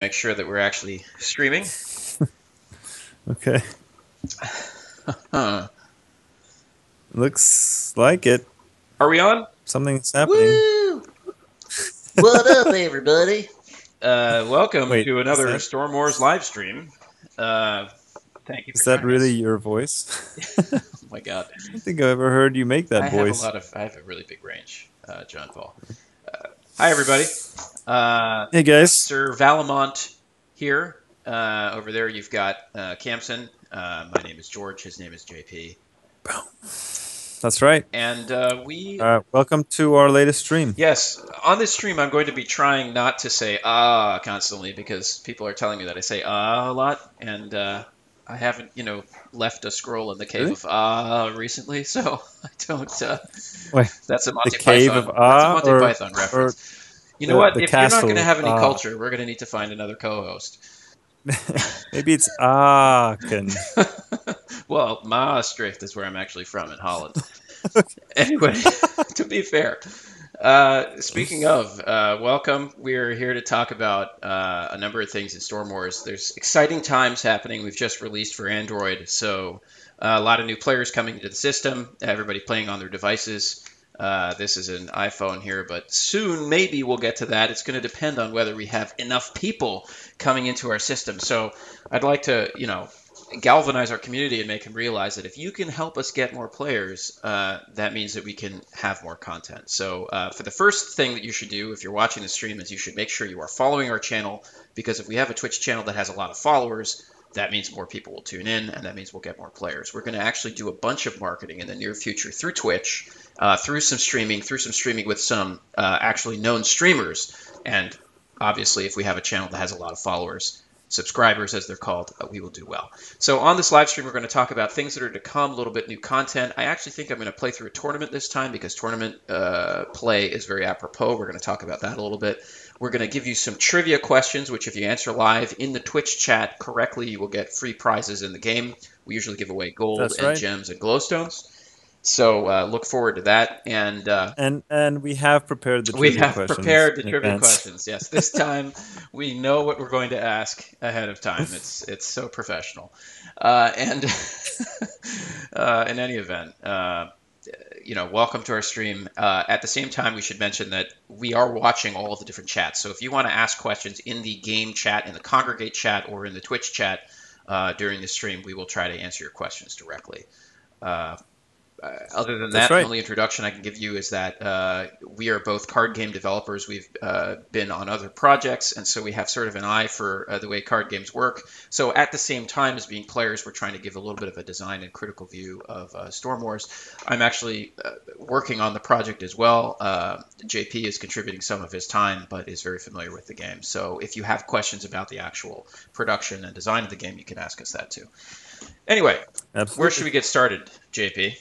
Make sure that we're actually streaming. Okay. Huh. Looks like it. Are we on? Something's happening. Woo! What up, everybody? Welcome Wait, to is another that Storm Wars live stream. Thank you is for that joining really us. your voice? Oh my God, I don't think I've ever heard you make that voice. I have a really big range, John Paul. Hi, everybody. Uh, Hey guys. Sir Valamont here. Over there, you've got Camson. My name is George. His name is JP. That's right. And we Welcome to our latest stream. Yes, on this stream, I'm going to be trying not to say ah constantly because people are telling me that I say ah a lot, and I haven't, left a scroll in the cave Really? of ah recently, so I don't. Wait, That's a the Monty cave of Python. That's a Monty or Python or reference. You know what? the If you're not going castle to of have any culture, we're going to need to find another co-host. Maybe it's Aachen. Well, Maastricht is where I'm actually from in Holland. Anyway, to be fair, speaking of, welcome. We're here to talk about a number of things in Storm Wars. There's exciting times happening. We've just released for Android, so a lot of new players coming into the system. Everybody playing on their devices. This is an iPhone here, but soon maybe we'll get to that. It's going to depend on whether we have enough people coming into our system. So I'd like to, galvanize our community and make them realize that if you can help us get more players, that means that we can have more content. So for the first thing that you should do if you're watching the stream is you should make sure you are following our channel, because if we have a Twitch channel that has a lot of followers, that means more people will tune in, and that means we'll get more players. We're going to actually do a bunch of marketing in the near future through Twitch, through some streaming with some actually known streamers, and obviously if we have a channel that has a lot of followers, subscribers as they're called, we will do well. So on this live stream, we're going to talk about things that are to come, a little bit new content. I actually think I'm going to play through a tournament this time because tournament play is very apropos. We're going to talk about that a little bit. We're going to give you some trivia questions, which if you answer live in the Twitch chat correctly, you will get free prizes in the game. We usually give away gold That's and right. gems and glowstones. So look forward to that. And we have prepared the We trivia have questions prepared the in trivia advance. questions. Yes, this time we know what we're going to ask ahead of time. It's so professional. And in any event, welcome to our stream. At the same time, we should mention that we are watching all of the different chats. So if you want to ask questions in the game chat, in the Congregate chat, or in the Twitch chat during the stream, we will try to answer your questions directly. Other than That's that, the right. only introduction I can give you is that we are both card game developers. We've been on other projects, and so we have sort of an eye for the way card games work. So at the same time as being players, we're trying to give a little bit of a design and critical view of Storm Wars. I'm actually working on the project as well. JP is contributing some of his time, but is very familiar with the game. So if you have questions about the actual production and design of the game, you can ask us that too. Anyway, Absolutely. where should we get started, JP?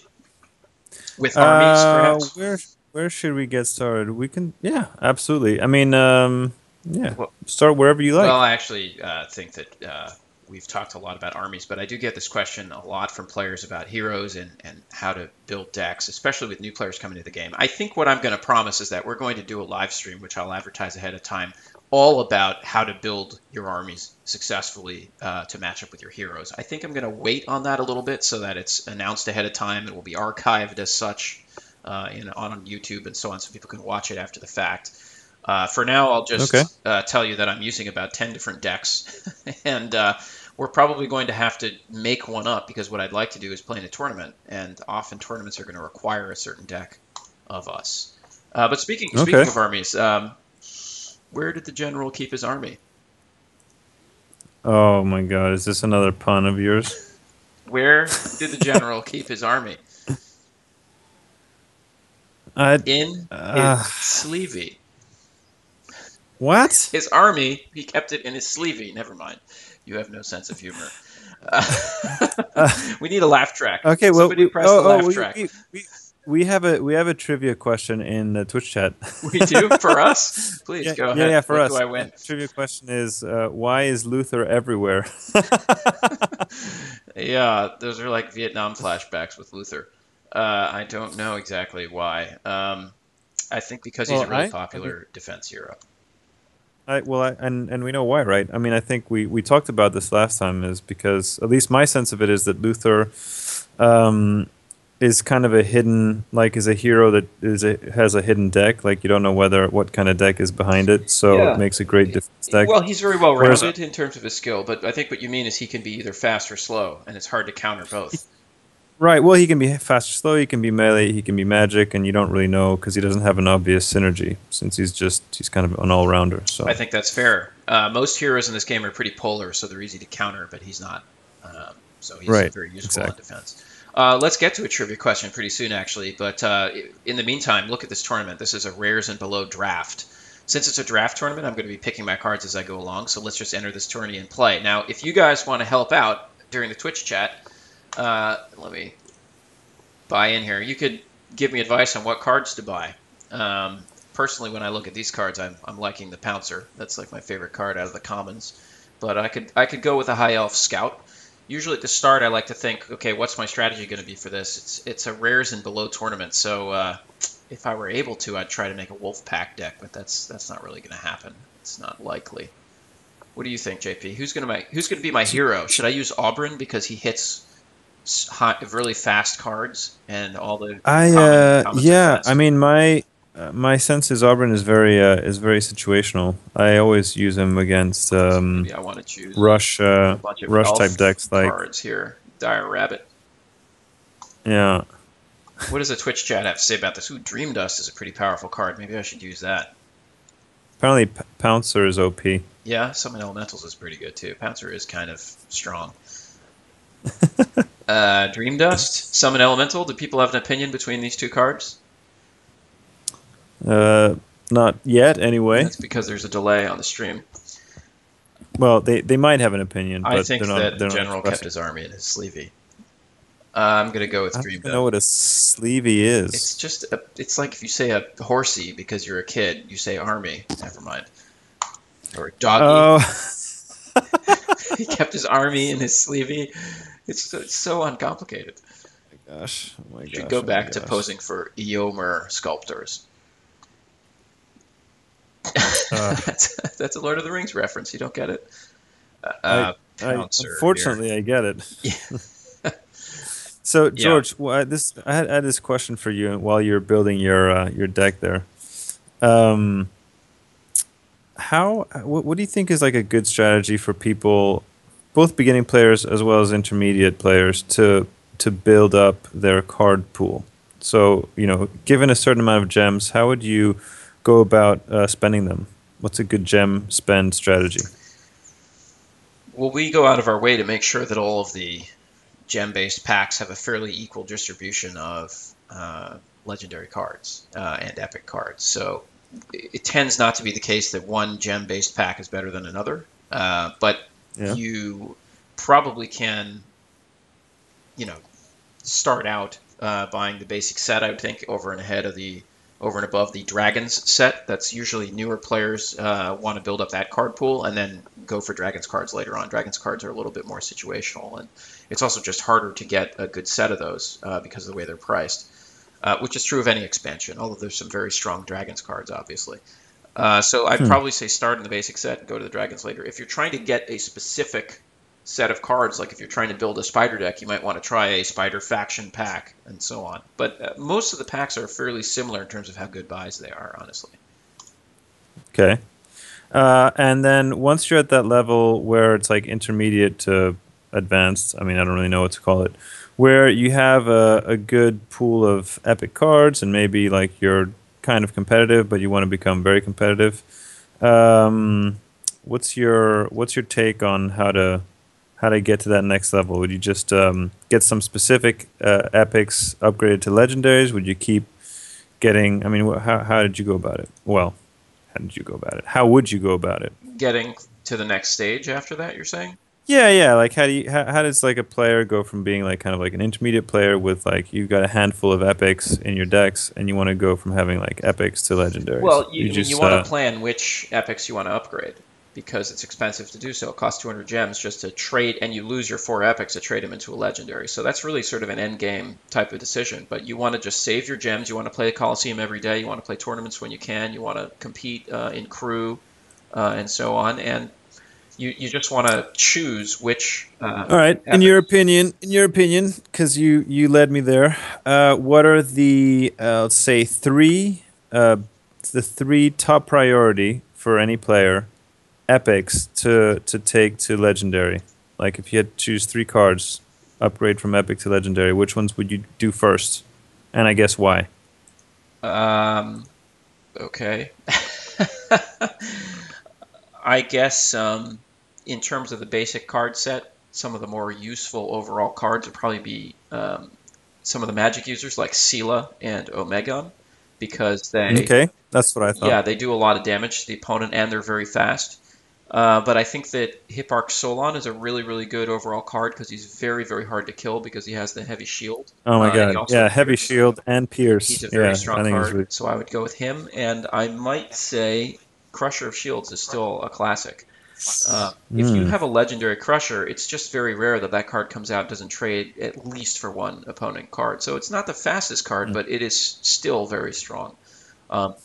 With armies, perhaps? Where should we get started? We can, yeah, absolutely. I mean, yeah, Well, start wherever you like. well, I actually think that we've talked a lot about armies, but I do get this question a lot from players about heroes and how to build decks, especially with new players coming to the game. I think what I'm going to promise is that we're going to do a live stream, which I'll advertise ahead of time, all about how to build your armies successfully to match up with your heroes. I think I'm going to wait on that a little bit so that it's announced ahead of time. It will be archived as such on YouTube and so on, so people can watch it after the fact. For now, I'll just tell you that I'm using about 10 different decks, and we're probably going to have to make one up because what I'd like to do is play in a tournament, and often tournaments are going to require a certain deck of us. But speaking of armies, where did the general keep his army? Oh my God, is this another pun of yours? Where did the general keep his army? In his sleevey. What? His army, he kept it in his sleevey. Never mind. You have no sense of humor. We need a laugh track. Okay, well, somebody press the laugh track. We have a trivia question in the Twitch chat. We do? For us? Please go ahead. Yeah, for what us. Do I win? The trivia question is, why is Luther everywhere? Yeah, those are like Vietnam flashbacks with Luther. I don't know exactly why. I think because he's a really popular defense hero. And we know why, right? I mean, I think we talked about this last time, is because at least my sense of it is that Luther um, is kind of a hidden, like, is a hero that has a hidden deck. Like, you don't know whether what kind of deck is behind it, so it Yeah. makes a great defense deck. Well, he's very well Whereas, rounded in terms of his skill, but I think what you mean is he can be either fast or slow, and it's hard to counter both. right, well, he can be fast or slow, he can be melee, he can be magic, and you don't really know because he doesn't have an obvious synergy since he's kind of an all rounder. I So think that's fair. Most heroes in this game are pretty polar, so they're easy to counter, but he's not. So he's right, very useful on exactly. defense. Let's get to a trivia question pretty soon, actually. But in the meantime, look at this tournament. This is a rares and below draft. Since it's a draft tournament, I'm going to be picking my cards as I go along. So let's just enter this tourney and play. Now, if you guys want to help out during the Twitch chat, let me buy in here. You could give me advice on what cards to buy. Personally, when I look at these cards, I'm liking the Pouncer. That's like my favorite card out of the commons. But I could go with a High Elf Scout. Usually at the start, I like to think, okay, what's my strategy going to be for this? It's a rares and below tournament, so if I were able to, I'd try to make a Wolf Pack deck, but that's not really going to happen. It's not likely. What do you think, JP? Who's going to be my hero? Should I use Auburn because he hits really fast cards and all the commons are Yeah, I fast? mean, my sense is Auburn is very situational. I always use him against So maybe I want to choose a bunch of rush type elf decks, like, cards here. Dire Rabbit. yeah. What does the Twitch chat have to say about this? Ooh, Dream Dust is a pretty powerful card. Maybe I should use that. Apparently, Pouncer is OP. Yeah, Summon Elementals is pretty good too. Pouncer is kind of strong. Dream Dust, Summon Elemental. Do people have an opinion between these two cards? Uh, Not yet, anyway. That's because there's a delay on the stream. Well, they might have an opinion, I but think that the they're not general kept expressing. his army in his sleevey. I'm gonna go with I don't Dream even know Dust. what a sleevey is. It's like if you say a horsey because you're a kid, you say army. Never mind. Or doggy. Oh, He kept his army in his sleevey. It's so uncomplicated. gosh! Oh my You should go gosh! Oh my back to gosh! posing for Eomer sculptors. Uh, That's a Lord of the Rings reference. You don't get it? I Pouncer here. unfortunately I get it. Yeah. So Yeah. George, I had this question for you while you're building your deck there. Um, what do you think is like a good strategy for people, both beginning players as well as intermediate players, to build up their card pool? So, given a certain amount of gems, how would you go about spending them? What's a good gem spend strategy? Well, we go out of our way to make sure that all of the gem-based packs have a fairly equal distribution of legendary cards and epic cards. So it tends not to be the case that one gem-based pack is better than another, but Yeah. you probably can, you know, start out buying the basic set. I would think over and above the dragons set. That's usually newer players want to build up that card pool and then go for dragons cards later on. Dragons cards are a little bit more situational, and it's also just harder to get a good set of those because of the way they're priced, which is true of any expansion. Although there's some very strong dragons cards, obviously. So I'd Hmm. probably say start in the basic set and go to the dragons later. If you're trying to get a specific set of cards, like if you're trying to build a spider deck, you might want to try a spider faction pack and so on. But most of the packs are fairly similar in terms of how good buys they are, honestly. Okay. And then once you're at that level where it's like intermediate to advanced, I mean, I don't really know what to call it, where you have a good pool of epic cards and maybe like you're kind of competitive, but you want to become very competitive. Um, what's your take on how to get to that next level? Would you just get some specific epics upgraded to legendaries? Would you keep getting? I mean, how did you go about it? Well, how did you go about it? How would you go about it? Getting to the next stage after that, you're saying? Yeah, yeah. Like, how does like a player go from being like kind of like an intermediate player with like you've got a handful of epics in your decks, and you want to go from having like epics to legendaries? Well, You I mean, you just want to plan which epics you want to upgrade because it's expensive to do so. It costs 200 gems just to trade, and you lose your four epics to trade them into a legendary. So that's really sort of an end game type of decision. But you want to just save your gems. You want to play the Coliseum every day. You want to play tournaments when you can. You want to compete in crew. and so on. And you just want to choose which All right. epics. In your opinion, because you led me there, what are the let's say uh, the three top priority for any player epics to take to legendary? Like if you had to choose three cards, upgrade from epic to legendary, which ones would you do first? And I guess why? Okay. I guess in terms of the basic card set, some of the more useful overall cards would probably be some of the magic users like Sela and Omegon because Okay, that's what I thought. yeah, they do a lot of damage to the opponent and they're very fast. But I think that Hipparch Solon is a really, really good overall card because he's very, very hard to kill because he has the heavy shield. Oh my And he god. also Yeah, has heavy Pierce. shield and He's pierce. a very Yeah, strong I think he's card, really so I would go with him. And I might say Crusher of Shields is still a classic. If you mm, have a legendary Crusher, it's just very rare that that card comes out and doesn't trade at least for one opponent card. So it's not the fastest card, mm, but it is still very strong.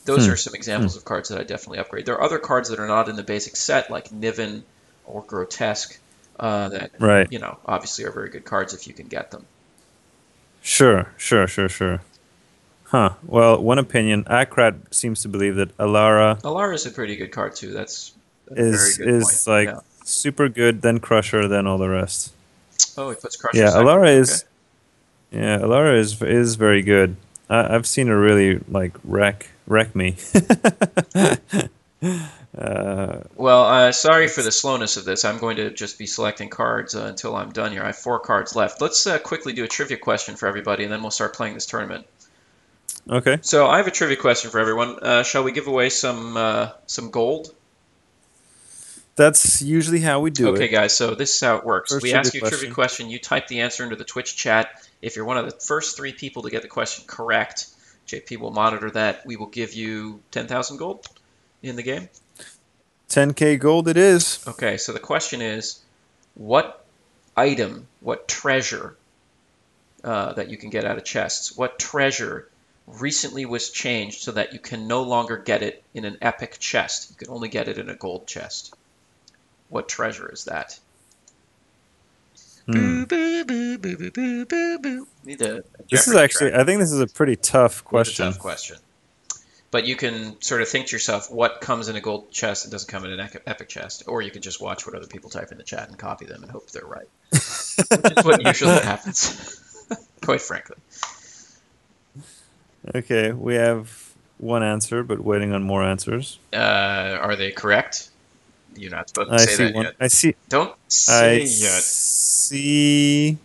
Those hmm, are some hmm. examples of cards that I definitely upgrade. There are other cards that are not in the basic set, like Niven or Grotesque, that Right. obviously are very good cards if you can get them. Sure. Huh. Well, one opinion, Akrat seems to believe that Alara Alara is a pretty good card too. That's a very good point. is like Yeah. super good, then Crusher, then all the rest. Oh, he puts Crusher Yeah, second. Okay. Alara is very good. I've seen her really like wreck me. uh, Well, sorry for it's the slowness of this. I'm going to just be selecting cards until I'm done here. I have four cards left. Let's quickly do a trivia question for everybody, and then we'll start playing this tournament. okay. So I have a trivia question for everyone. Shall we give away some gold? That's usually how we do Okay, it. guys. So this is how it works. First We trivia ask you a trivia question. question. You type the answer into the Twitch chat. If you're one of the first three people to get the question correct, JP will monitor that. We will give you 10,000 gold in the game. 10K gold it is. Okay. So the question is, what item, what treasure that you can get out of chests, what treasure recently was changed so that you can no longer get it in an epic chest? You can only get it in a gold chest. What treasure is that? Hmm. Boo, boo, boo, boo, boo, boo, boo, boo. Need a This is Jeopardy actually, track. I think this is a pretty tough It is a question. tough question. But you can sort of think to yourself what comes in a gold chest and doesn't come in an epic chest. Or you can just watch what other people type in the chat and copy them and hope they're right. Which is what usually happens, quite frankly. Okay, we have one answer, but waiting on more answers. Are they correct? You're not supposed to I say see that one. yet. I see. Don't I say yet. see.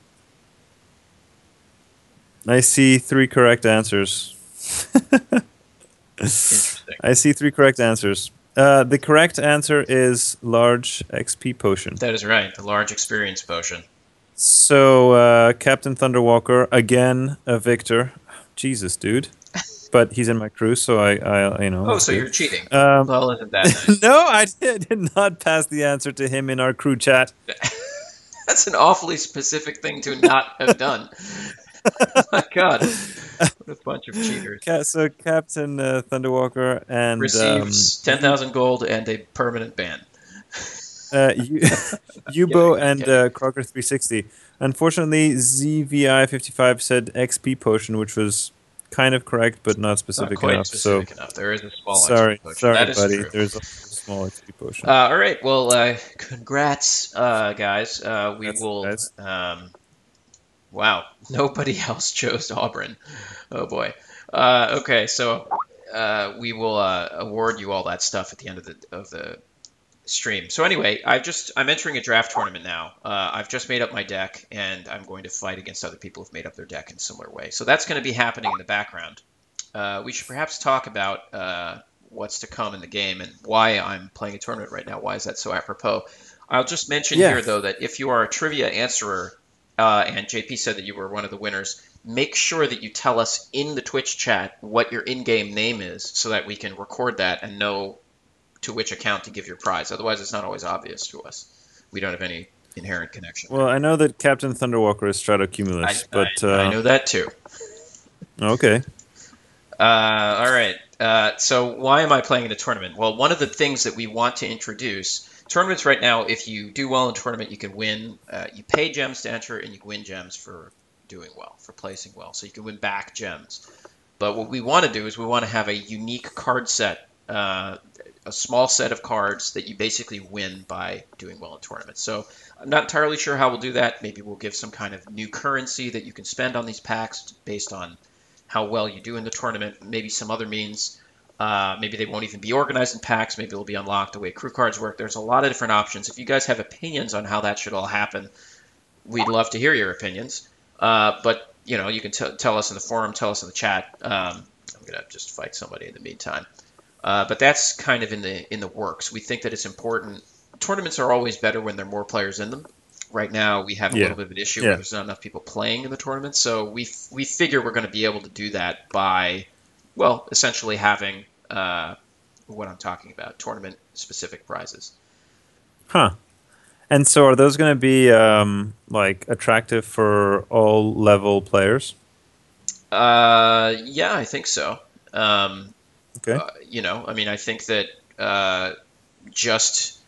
I see three correct answers. Interesting. I see three correct answers. The correct answer is large XP potion. That is right. The large experience potion. So, Captain Thunderwalker, again, a victor. Jesus, dude. But he's in my crew, so Oh, that's so good. you're cheating. Um, Well, isn't that nice? no, did not pass the answer to him in our crew chat. That's an awfully specific thing to not have done. My God, what a bunch of cheaters. So Captain Thunderwalker and Receives 10,000 gold and a permanent ban. Yubo Just and kidding. Crocker 360. Unfortunately, ZVI55 said XP potion, which was kind of correct, but not Not specific quite enough. So specific enough. There is a small XP sorry, potion. That is buddy. true. There's a small XP potion. All right. Well, congrats, guys. We That's will. guys. Wow. Nobody else chose Auburn. Oh boy. Okay. So we will award you all that stuff at the end of the stream. So anyway, I'm entering a draft tournament now. I've just made up my deck, and I'm going to fight against other people who've made up their deck in a similar way. So that's going to be happening in the background. We should perhaps talk about what's to come in the game and why I'm playing a tournament right now. Why is that so apropos? I'll just mention Yeah. here, though, that if you are a trivia answerer, and JP said that you were one of the winners, make sure that you tell us in the Twitch chat what your in-game name is so that we can record that and know to which account to give your prize. Otherwise, it's not always obvious to us. We don't have any inherent connection. Well, I know that Captain Thunderwalker is Stratocumulus, but I know that too. okay. All right. So why am I playing in a tournament? Well, one of the things that we want to introduce tournaments right now, if you do well in a tournament, you can win. You pay gems to enter, and you can win gems for doing well, for placing well. So you can win back gems. But what we want to do is we want to have a unique card set, a small set of cards that you basically win by doing well in tournaments. So I'm not entirely sure how we'll do that. Maybe we'll give some kind of new currency that you can spend on these packs based on how well you do in the tournament. Maybe some other means. Maybe they won't even be organized in packs. Maybe they'll be unlocked the way crew cards work. There's a lot of different options. If you guys have opinions on how that should all happen, we'd love to hear your opinions. But you can tell us in the forum, tell us in the chat. I'm gonna just fight somebody in the meantime. But that's kind of in the works. We think that it's important. Tournaments are always better when there are more players in them. Right now, we have a little bit of an issue where there's not enough people playing in the tournament. So we figure we're going to be able to do that by, well, essentially having what I'm talking about, tournament-specific prizes. Huh. And so are those going to be like attractive for all level players? Yeah, I think so. Okay. I mean, I think that just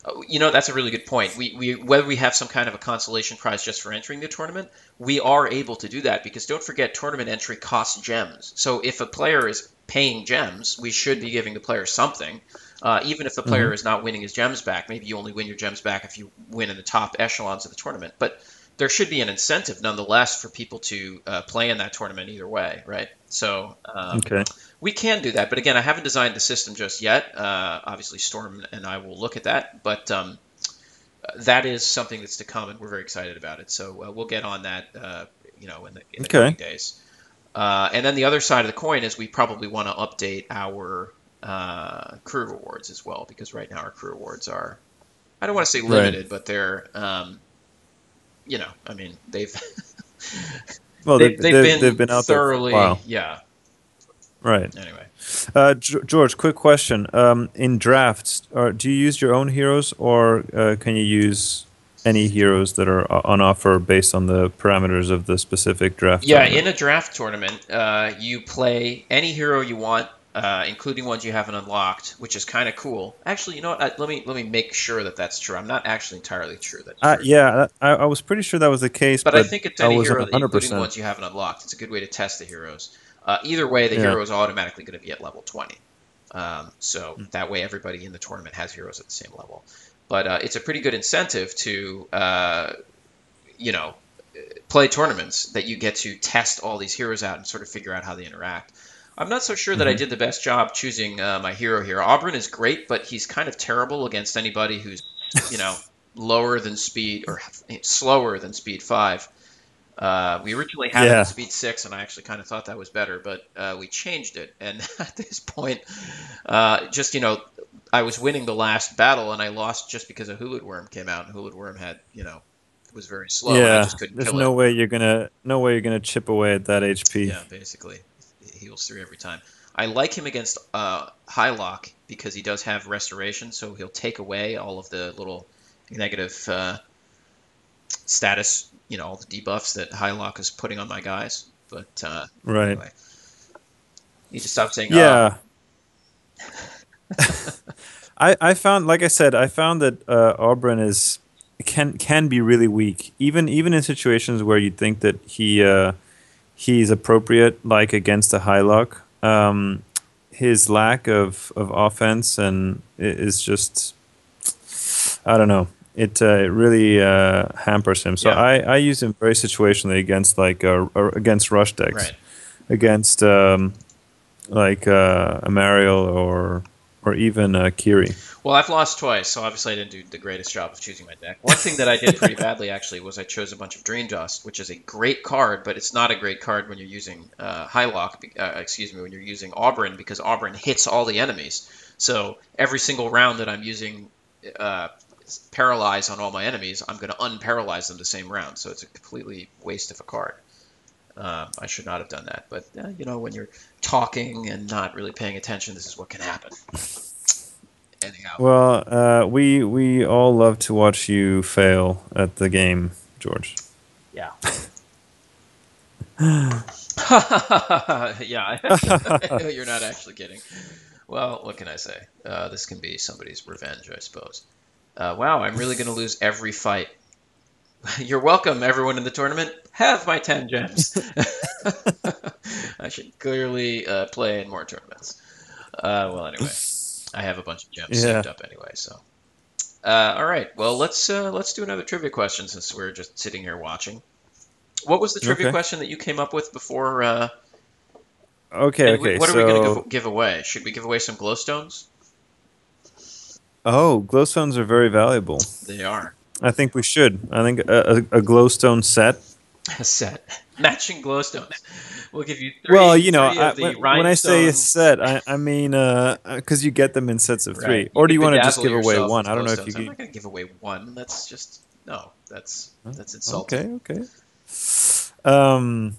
that's a really good point. We whether we have some kind of a consolation prize just for entering the tournament, we are able to do that because don't forget tournament entry costs gems. So if a player is paying gems, we should be giving the player something. Even if the player is not winning his gems back, maybe you only win your gems back if you win in the top echelons of the tournament. But there should be an incentive nonetheless for people to play in that tournament either way, right? So Okay. we can do that, but again, I haven't designed the system just yet. Obviously, Storm and I will look at that, but that is something that's to come, and we're very excited about it. So we'll get on that, in the coming days. And then the other side of the coin is we probably want to update our crew rewards as well, because right now our crew rewards are, I don't want to say limited, but they're, I mean, they've well, they've been been out there for a thoroughly, while. yeah. Right. Anyway. George, quick question. In drafts, do you use your own heroes, or can you use any heroes that are on offer based on the parameters of the specific draft tournament? In a draft tournament, you play any hero you want, including ones you haven't unlocked, which is kind of cool. Actually, you know what? Let me make sure that that's true. I'm not actually entirely sure that's true. Yeah, I was pretty sure that was the case, But I think it's I any wasn't hero, including the 100%. ones you haven't unlocked. It's a good way to test the heroes. Either way, the Yeah. hero is automatically going to be at level 20. So that way everybody in the tournament has heroes at the same level. But it's a pretty good incentive to, play tournaments that you get to test all these heroes out and sort of figure out how they interact. I'm not so sure that I did the best job choosing my hero here. Auburn is great, but he's kind of terrible against anybody who's, lower than speed or slower than speed 5. We originally had it at speed 6, and I actually kind of thought that was better, but we changed it. And at this point, I was winning the last battle, and I lost just because a Hooled Worm came out, and Hooled Worm had, was very slow, and I just couldn't There's kill no it. way you're gonna chip away at that HP. Yeah, basically. He heals 3 every time. I like him against Highlock because he does have restoration, so he'll take away all of the little negative status, all the debuffs that Highlock is putting on my guys. But anyway, you just stop saying, yeah. I found, like I said, I found that Auburn can be really weak, even in situations where you think that he's appropriate, like against a Highlock. His lack of offense and is just, I don't know. It really hampers him. So I use him very situationally against against rush decks, right. Against like Amariel or even Kiri. Well, I've lost twice, so obviously I didn't do the greatest job of choosing my deck. One thing that I did pretty badly, actually, was I chose a bunch of Dream Dust, which is a great card, but it's not a great card when you're using when you're using Auburn, because Auburn hits all the enemies. So every single round that I'm using Paralyze on all my enemies, I'm going to unparalyze them the same round. So it's a completely waste of a card. I should not have done that. But, when you're talking and not really paying attention, this is what can happen. Anyhow. Well, we all love to watch you fail at the game, George. Yeah. Yeah, you're not actually kidding. Well, what can I say? This can be somebody's revenge, I suppose. Wow, I'm really going to lose every fight. You're welcome, everyone in the tournament. Have my 10 gems. I should clearly play in more tournaments. Well, anyway, I have a bunch of gems Yeah. saved up anyway, so. All right. Well, let's do another trivia question since we're just sitting here watching. What was the trivia Okay. question that you came up with before? Okay. And Okay. what are we going to So, give away? Should we give away some glowstones? oh, glowstones are very valuable. They are. I think we should. I think a glowstone set. A set. Matching glowstones. We'll give you Well, three of when the I say a rhinestone. set, I mean because you get them in sets of Right. three. You Or do can you want to just bedazzle give away yourself one? with I don't know if glowstones. you I'm can. not going to give away one. That's just no. That's insulting. Okay. Okay. Um.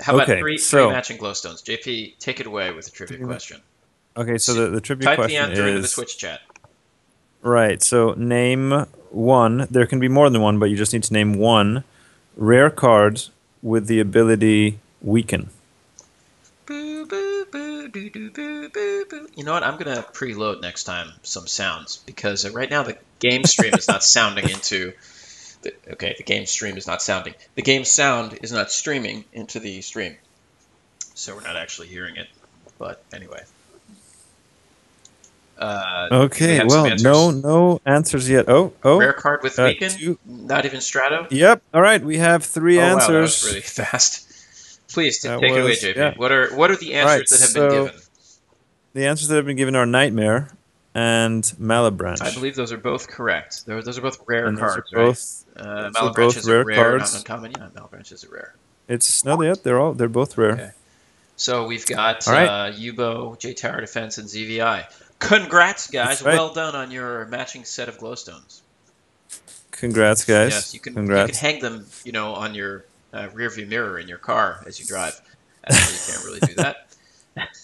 How about Okay. three So. matching glowstones? JP, take it away with a trivia question. Okay. So the trivia Type the question answer into the is Twitch chat. right. So name one. There can be more than one, but you just need to name one rare card with the ability weaken. Boo, boo, boo, doo, doo, boo, boo, boo. You know what? I'm gonna preload next time some sounds because right now the game stream is not sounding into. The game stream is not sounding. The game sound is not streaming into the stream, so we're not actually hearing it. But anyway, do we Okay. have some Well, answers? no answers yet. Rare card with weaken? Two. Not even Strato? Yep. All right. We have three Oh wow, that was really answers. fast. Please That take it away, was JP. yeah. What are the All right. answers that have been So given? the answers that have been given are Nightmare and I Malabranch. believe those are both correct. Those are both rare And cards, right? those are Malebranch both is a rare rare, not cards. uncommon. Yeah, Malebranch is a rare. It's no, they're both rare. Okay. So we've got All right, Yubo, J Tower Defense, and ZVI. Congrats, that's guys! right. Well done on your matching set of glowstones. Congrats, Yes, guys. you can Congrats. hang them, on your rear view mirror in your car as you drive. Actually, you can't really do that,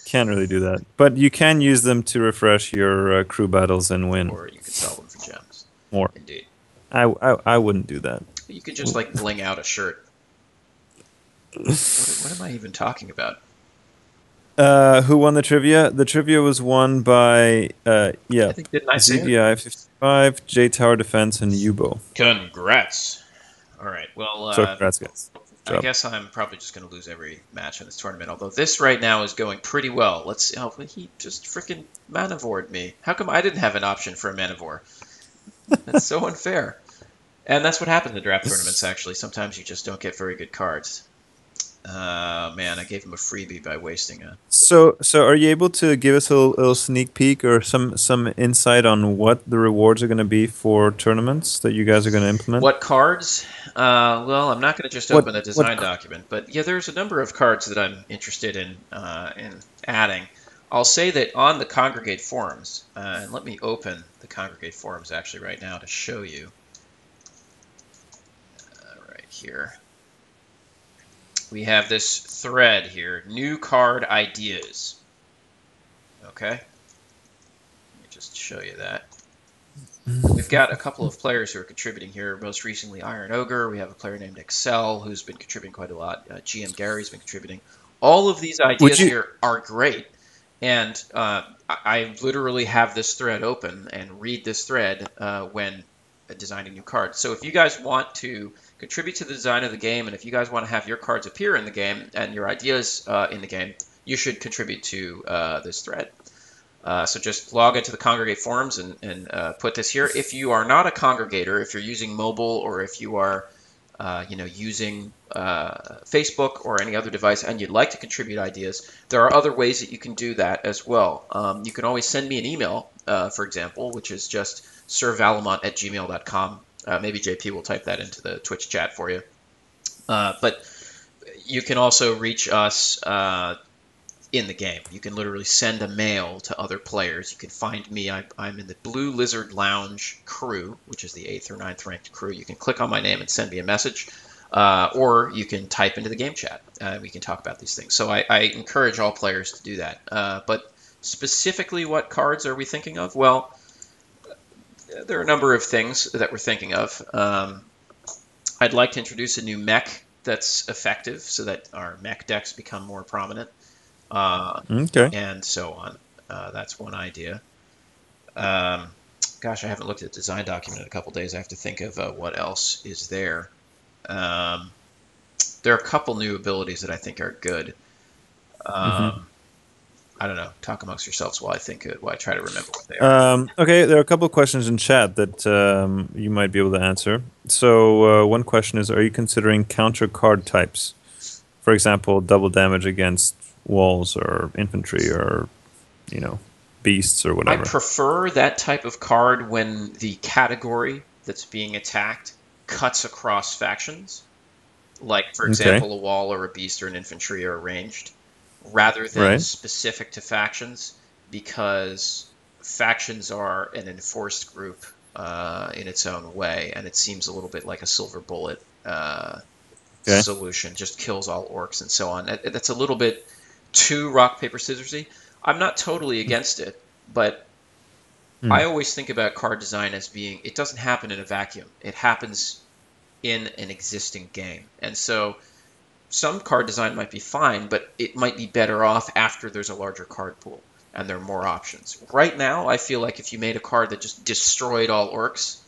Can't really do that, but you can use them to refresh your crew battles and win or you can sell them for gems. more. Indeed, I wouldn't do that. you could just like bling out a shirt. What am I even talking about? Who won the trivia? The trivia was won by I think didn't I say it? ZVI 55, J Tower Defense, and Yubo. Congrats. All right. Well, So congrats, guys. Good I job. guess I'm probably just going to lose every match in this tournament. Although this right now is going pretty well. Let's see. Oh, he just freaking manavored me. How come I didn't have an option for a manivore? That's so unfair. And that's what happens in draft tournaments. Actually, sometimes you just don't get very good cards. Man, I gave him a freebie by wasting a. So are you able to give us a little sneak peek or some insight on what the rewards are going to be for tournaments that you guys are going to implement? What cards? Well, I'm not going to just What open a what? design document, but yeah, there's a number of cards that I'm interested in adding. I'll say that on the Congregate forums, and let me open the Congregate forums actually right now to show you. Right here, we have this thread here: new card ideas. Okay, let me just show you that. We've got a couple of players who are contributing here. Most recently, Iron Ogre. We have a player named Excel who's been contributing quite a lot. GM Gary's been contributing. All of these Would ideas you? here are great. And I literally have this thread open and read this thread when designing new cards. So if you guys want to contribute to the design of the game, and if you guys want to have your cards appear in the game and your ideas in the game, you should contribute to this thread. So just log into the Congregate forums and put this here. If you are not a congregator, if you're using mobile or if you are using Facebook or any other device and you'd like to contribute ideas, there are other ways that you can do that as well. You can always send me an email, for example, which is just sirvalamont@gmail.com. Maybe JP will type that into the Twitch chat for you. But you can also reach us in the game. You can literally send a mail to other players. You can find me. I'm in the Blue Lizard Lounge crew, which is the 8th or 9th ranked crew. You can click on my name and send me a message, or you can type into the game chat. We can talk about these things. So I encourage all players to do that. But specifically, what cards are we thinking of? Well, there are a number of things that we're thinking of. I'd like to introduce a new mech that's effective so that our mech decks become more prominent, Okay. and so on. That's one idea. Um, Gosh, I haven't looked at the design document in a couple days. I have to think of what else is there. Um, there are a couple new abilities that I think are good. Hmm. Um, I don't know. Talk amongst yourselves while I think while I try to remember what they are. Okay, there are a couple of questions in chat that you might be able to answer. So one question is, are you considering counter card types? For example, double damage against walls or infantry or, you know, beasts or I whatever. prefer that type of card when the category that's being attacked cuts across factions, like, for Okay, example, a wall or a beast or an infantry are ranged, rather than right. specific to factions, because factions are an enforced group in its own way, and it seems a little bit like a silver bullet Okay. solution, just kills all orcs and so on. That's a little bit too rock, paper, scissorsy. I'm not totally against it, but Hmm. I always think about card design as being, it doesn't happen in a vacuum. It happens in an existing game. And so some card design might be fine, but it might be better off after there's a larger card pool and there are more options. Right now, I feel like if you made a card that just destroyed all orcs,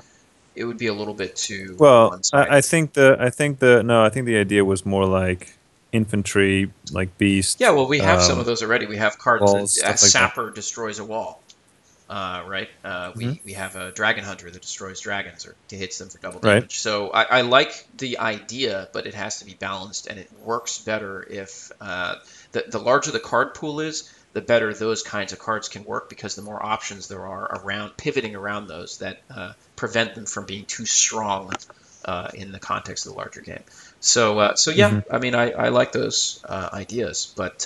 it would be a little bit too Well, I one-sided. think the no, I think the idea was more like infantry, like Yeah, beast, well, we have some of those already. We have cards that walls, a stuff like that. sapper destroys a wall. Right? Hmm. We have a dragon hunter that destroys dragons or hits them for double Right. damage. So I like the idea, but it has to be balanced, and it works better if the larger the card pool is, the better those kinds of cards can work because the more options there are around pivoting around those that prevent them from being too strong in the context of the larger game. So yeah, Hmm. I mean, I like those ideas, but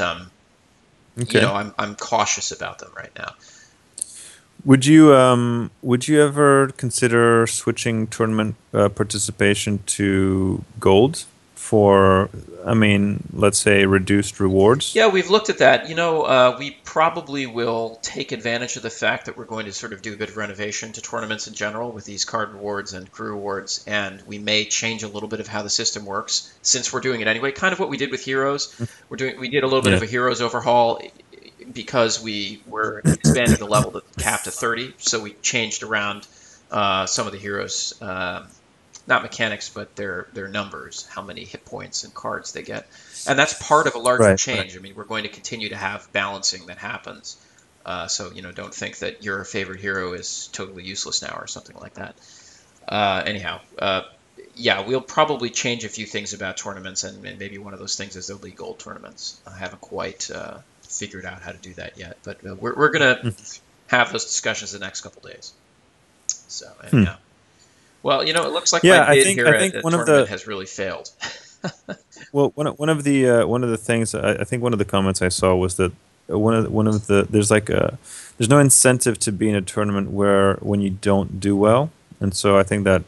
Okay. I'm cautious about them right now. Would you ever consider switching tournament participation to gold for, I mean, let's say reduced rewards? Yeah, we've looked at that. We probably will take advantage of the fact that we're going to sort of do a bit of renovation to tournaments in general with these card rewards and crew rewards, and we may change a little bit of how the system works since we're doing it anyway. Kind of what we did with Heroes. We did a little bit Yeah. of a Heroes overhaul because we were expanding the level to cap to 30, so we changed around some of the heroes. Not mechanics, but their numbers, how many hit points and cards they get, and that's part of a larger Right. Right. change. I mean, we're going to continue to have balancing that happens. So don't think that your favorite hero is totally useless now or something like that. Anyhow, yeah, we'll probably change a few things about tournaments, and maybe one of those things is they'll be gold tournaments. I haven't quite figured out how to do that yet, but we're gonna have those discussions the next couple days. So Hmm. anyhow. Well, it looks like my Yeah, bid here I at think the one of tournament the has really failed. well one of the things I think one of the comments I saw was that one of the there's no incentive to be in a tournament where when you don't do well, and so I think that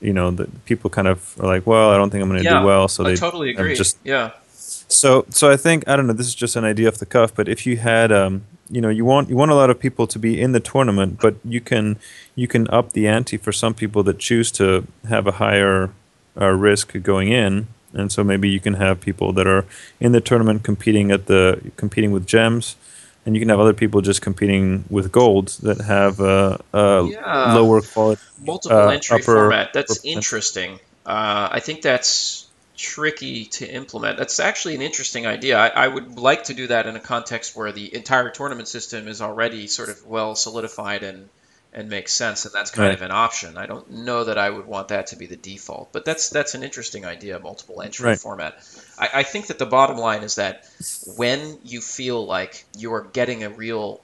that people kind of are like, well, I don't think I'm going to do Yeah, well, so I they totally have agree. just Yeah. so I think I don't know. This is just an idea off the cuff, but if you had you want a lot of people to be in the tournament, but you can up the ante for some people that choose to have a higher risk going in, and so maybe you can have people that are in the tournament competing with gems, and you can have other people just competing with gold that have a Yeah. lower quality Multiple entry format. upper That's potential. interesting. I think that's tricky to implement. That's actually an interesting idea. I would like to do that in a context where the entire tournament system is already sort of well solidified and makes sense, and that's kind Right. of an option. I don't know that I would want that to be the default, but that's an interesting idea, multiple entry Right. format. I think that the bottom line is that when you feel like you're getting a real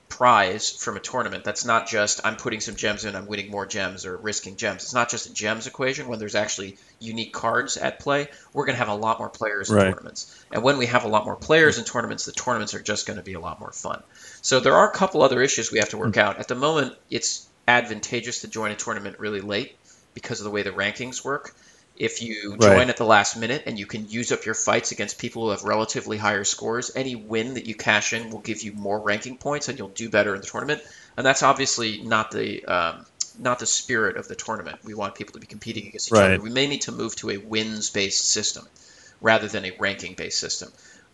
prize from a tournament. That's not just I'm putting some gems in, I'm winning more gems or risking gems. It's not just a gems equation when there's actually unique cards at play. We're going to have a lot more players in Right. tournaments. And when we have a lot more players in tournaments, the tournaments are just going to be a lot more fun. So there are a couple other issues we have to work out. At the moment, it's advantageous to join a tournament really late because of the way the rankings work. If you Right. join at the last minute and you can use up your fights against people who have relatively higher scores, any win that you cash in will give you more ranking points and you'll do better in the tournament. And that's obviously not not the spirit of the tournament. We want people to be competing against each other. Right. We may need to move to a wins-based system rather than a ranking-based system.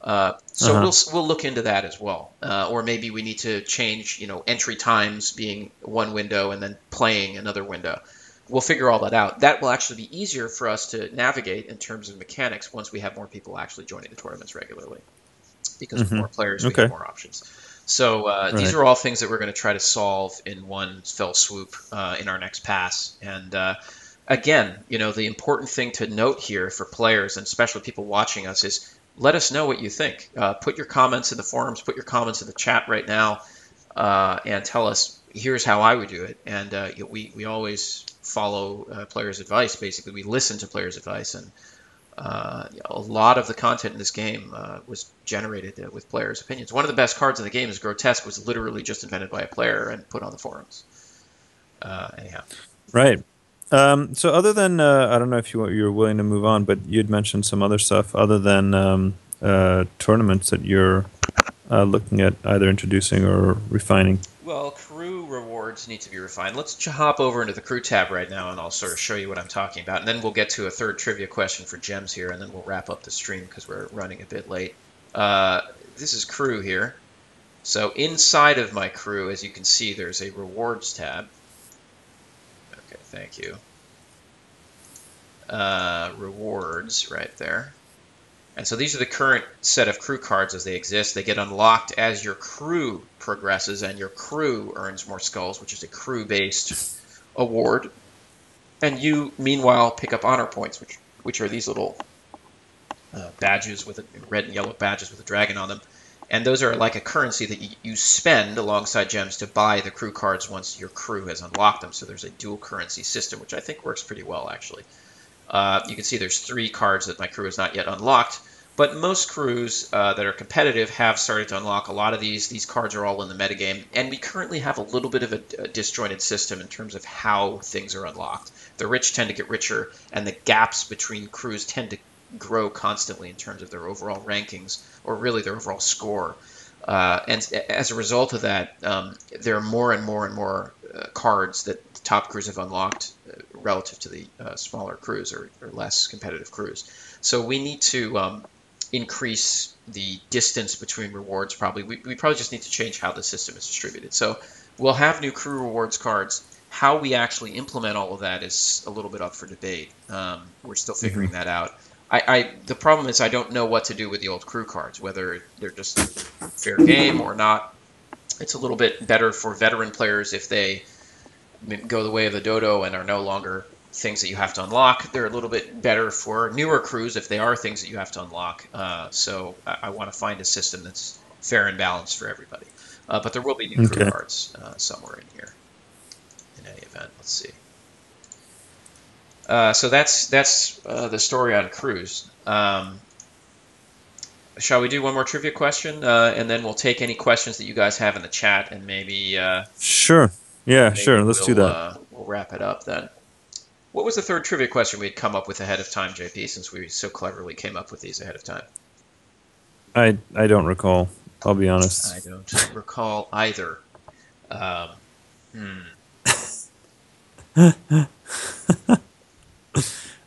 So Uh-huh. we'll look into that as well, or maybe we need to change, entry times being one window and then playing another window. We'll figure all that out. That will actually be easier for us to navigate in terms of mechanics once we have more people actually joining the tournaments regularly, because with more players we have Okay. more options. So these Right. are all things that we're going to try to solve in one fell swoop in our next pass. And again, the important thing to note here for players and especially people watching us is let us know what you think. Put your comments in the forums, put your comments in the chat right now, and tell us, here's how I would do it. And we always follow players' advice. Basically, we listen to players' advice, and a lot of the content in this game was generated with players' opinions. One of the best cards in the game is Grotesque, was literally just invented by a player and put on the forums. Anyhow. Right. So other than I don't know if you're willing to move on, but you'd mentioned some other stuff other than tournaments that you're looking at either introducing or refining. Well, crew rewards need to be refined. Let's hop over into the crew tab right now, and I'll sort of show you what I'm talking about. And then we'll get to a third trivia question for Gems here, and then we'll wrap up the stream because we're running a bit late. This is crew here. So inside of my crew, as you can see, there's a rewards tab. Okay, thank you. Rewards right there. And so these are the current set of crew cards as they exist. They get unlocked as your crew progresses, and your crew earns more skulls, which is a crew-based award. And you, meanwhile, pick up honor points, which are these little badges with red and yellow badges with a dragon on them. And those are like a currency that you spend alongside gems to buy the crew cards once your crew has unlocked them. So there's a dual currency system, which I think works pretty well, actually. You can see there's 3 cards that my crew has not yet unlocked, but most crews that are competitive have started to unlock a lot of these. These cards are all in the metagame, and we currently have a little bit of a disjointed system in terms of how things are unlocked. The rich tend to get richer, and the gaps between crews tend to grow constantly in terms of their overall rankings, or really their overall score. And as a result of that, there are more and more and more cards that the top crews have unlocked relative to the smaller crews or less competitive crews. So we need to increase the distance between rewards. Probably we probably just need to change how the system is distributed. So we'll have new crew rewards cards. How we actually implement all of that is a little bit up for debate. We're still figuring that out. The problem is I don't know what to do with the old crew cards, whether they're just fair game or not. It's a little bit better for veteran players if they go the way of the dodo and are no longer things that you have to unlock. They're a little bit better for newer crews if they are things that you have to unlock. So I want to find a system that's fair and balanced for everybody. But there will be new crew cards somewhere in here. In any event, let's see. So that's the story on crews. Shall we do one more trivia question, and then we'll take any questions that you guys have in the chat, and maybe Sure. Yeah, sure. Let's do that. We'll wrap it up then. What was the third trivia question we'd come up with ahead of time, JP, since we so cleverly came up with these ahead of time? I don't recall. I'll be honest. I don't recall either. I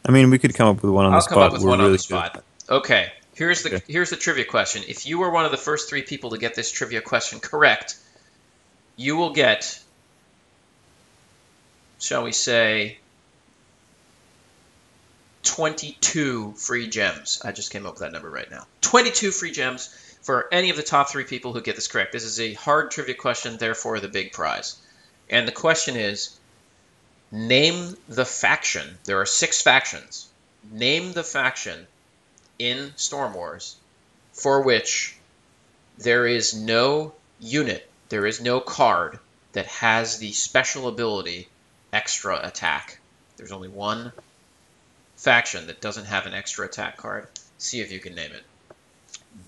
mean, we could come up with one on the I'll spot. come up with one really on the spot. Okay. Here's the trivia question. If you were one of the first 3 people to get this trivia question correct, you will get, shall we say, 22 free gems. I just came up with that number right now. 22 free gems for any of the top 3 people who get this correct. This is a hard trivia question, therefore the big prize. And the question is, name the faction. There are 6 factions. Name the faction in Storm Wars for which there is no unit, there is no card that has the special ability extra attack. There's only one faction that doesn't have an extra attack card. See if you can name it.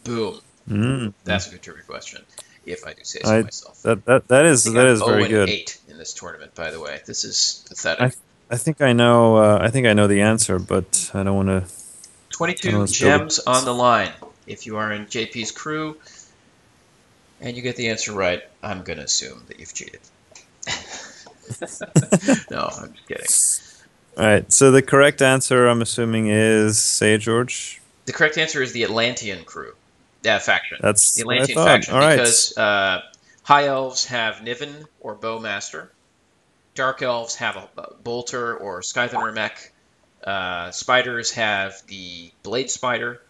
Boom. That's a good trivia question, if I do say so myself. That is very good. 8 in this tournament, by the way. This is pathetic. I think I know. I think I know the answer, but I don't want to. 22 gems on the line. If you are in JP's crew and you get the answer right, I'm going to assume that you've cheated. No, I'm just kidding. All right. So the correct answer, I'm assuming, is say it, George. The correct answer is the Atlantean crew, faction. The That's what I Atlantean thought. faction, All right. because High Elves have Niven or Bowmaster. Dark Elves have a Bolter or Scyther mech. Spiders have the Blade Spider.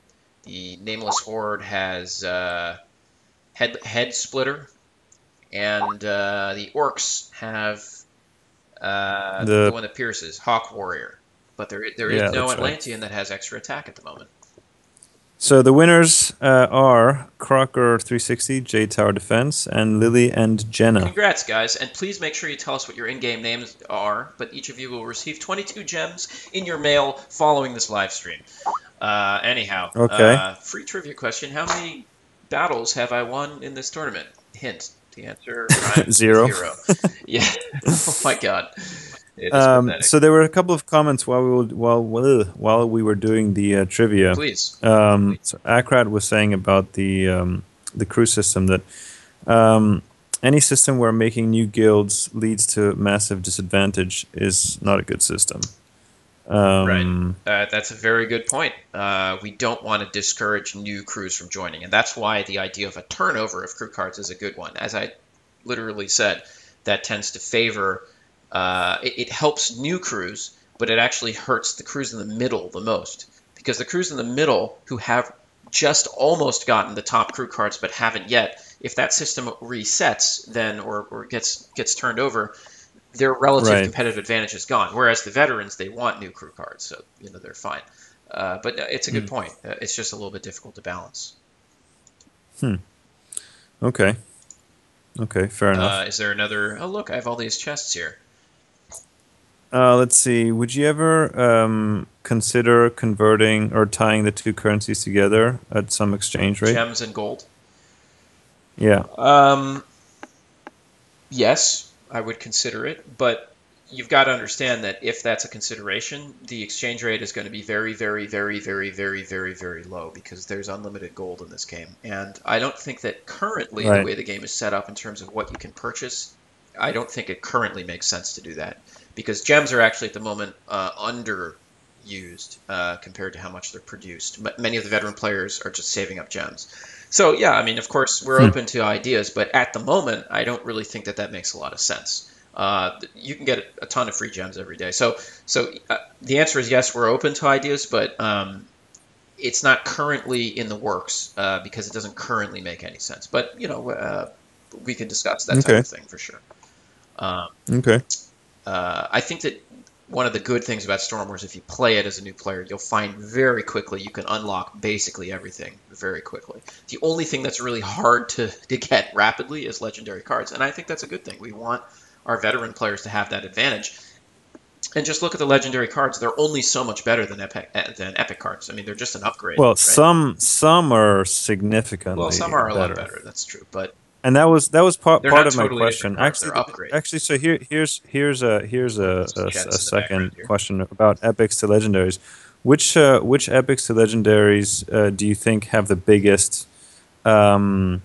The Nameless Horde has Head Splitter. And the Orcs have the The one that pierces, Hawk Warrior. But there is yeah, no that's right. Atlantean that has extra attack at the moment. So the winners are Crocker 360, J Tower Defense, and Lily and Jenna. Congrats, guys, and please make sure you tell us what your in-game names are, but each of you will receive 22 gems in your mail following this live stream. Anyhow, Okay. free trivia question. How many battles have I won in this tournament? Hint, the answer rhymes with 0. 0. Yeah. Oh my god. It is pathetic. So there were a couple of comments while we were doing the trivia. Please. So Akrad was saying about the crew system that any system where making new guilds leads to massive disadvantage is not a good system. Right. That's a very good point. We don't want to discourage new crews from joining, and that's why the idea of a turnover of crew cards is a good one. As I literally said, that tends to favor. It helps new crews, but it actually hurts the crews in the middle the most, because the crews in the middle who have just almost gotten the top crew cards but haven't yet, if that system resets then or gets turned over, their relative competitive advantage is gone. Whereas the veterans, they want new crew cards, so they're fine. But it's a good point. It's just a little bit difficult to balance. Okay. Okay, fair enough. Is there another? Oh, look, I have all these chests here. Let's see. Would you ever consider converting or tying the two currencies together at some exchange rate? Gems and gold? Yeah. Yes, I would consider it, but you've got to understand that if that's a consideration, the exchange rate is going to be very, very, very, very, very, very, very low, because there's unlimited gold in this game. And I don't think that currently, the way the game is set up in terms of what you can purchase, I don't think it currently makes sense to do that, because gems are actually at the moment underused compared to how much they're produced. But many of the veteran players are just saving up gems. So yeah, I mean, of course, we're open to ideas, but at the moment, I don't really think that makes a lot of sense. You can get a ton of free gems every day. So the answer is yes, we're open to ideas, but it's not currently in the works because it doesn't currently make any sense. But we can discuss that type of thing for sure. Okay. I think that one of the good things about Storm Wars, if you play it as a new player, you'll find very quickly you can unlock basically everything very quickly. The only thing that's really hard to get rapidly is legendary cards, and I think that's a good thing. We want our veteran players to have that advantage. And just look at the legendary cards; they're only so much better than epic cards. I mean, they're just an upgrade. Well, right? some are significantly. Well, some are a lot better. That's true, but. And that was part of totally my question. Actually, so here's a second question about epics to legendaries. Which epics to legendaries do you think have the biggest bump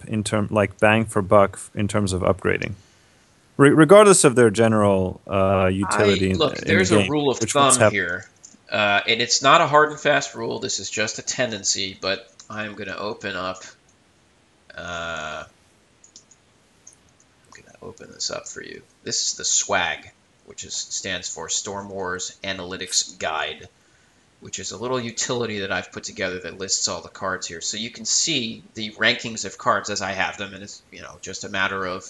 in bang for buck in terms of upgrading, regardless of their general utility? Look, there's a rule of thumb here, and it's not a hard and fast rule. This is just a tendency, but I'm going to open up. I'm going to open this up for you. This is the SWAG, which stands for Storm Wars Analytics Guide, which is a little utility that I've put together that lists all the cards here. So you can see the rankings of cards as I have them, and it's just a matter of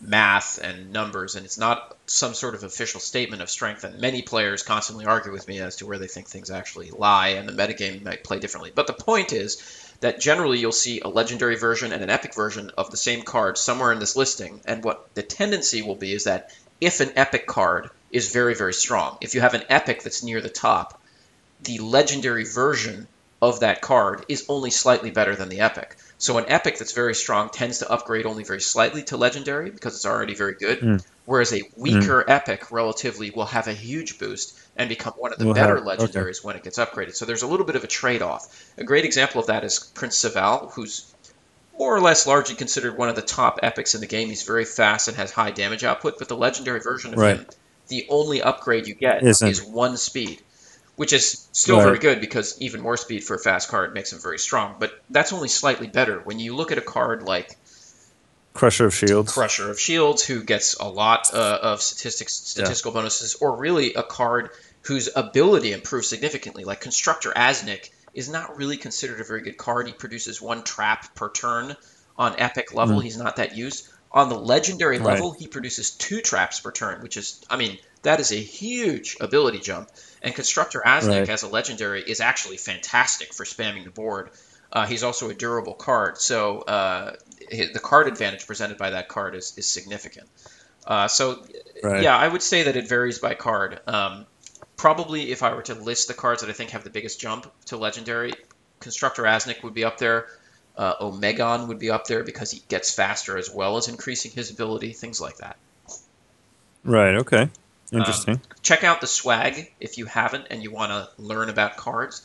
math and numbers, and it's not some sort of official statement of strength. And many players constantly argue with me as to where they think things actually lie, and the metagame might play differently. But the point is that generally you'll see a legendary version and an epic version of the same card somewhere in this listing, and what the tendency will be is that if an epic card is very, very strong, if you have an epic that's near the top, the legendary version of that card is only slightly better than the epic. So an epic that's very strong tends to upgrade only very slightly to legendary because it's already very good, whereas a weaker epic relatively will have a huge boost and become one of the better legendaries when it gets upgraded. So there's a little bit of a trade-off. A great example of that is Prince Saval, who's more or less largely considered one of the top epics in the game. He's very fast and has high damage output, but the legendary version of Right. him, the only upgrade you get Isn't is 1 speed, which is still very right. good because even more speed for a fast card makes him very strong. But that's only slightly better. When you look at a card like Crusher of Shields. Crusher of Shields, who gets a lot of Yeah. statistical bonuses, or really a card whose ability improves significantly, like Constructor Aznik is not really considered a very good card. He produces 1 trap per turn. On epic level, Mm. he's not that used. On the legendary Right. level, he produces 2 traps per turn, which is, I mean, that is a huge ability jump. And Constructor Aznik Right. as a legendary is actually fantastic for spamming the board. He's also a durable card, so the card advantage presented by that card is significant. So, Right. yeah, I would say that it varies by card. Probably if I were to list the cards that I think have the biggest jump to legendary, Constructor Aznik would be up there. Omegon would be up there because he gets faster as well as increasing his ability, things like that. Right. Okay. Um, Interesting. Check out the swag if you haven't and you want to learn about cards.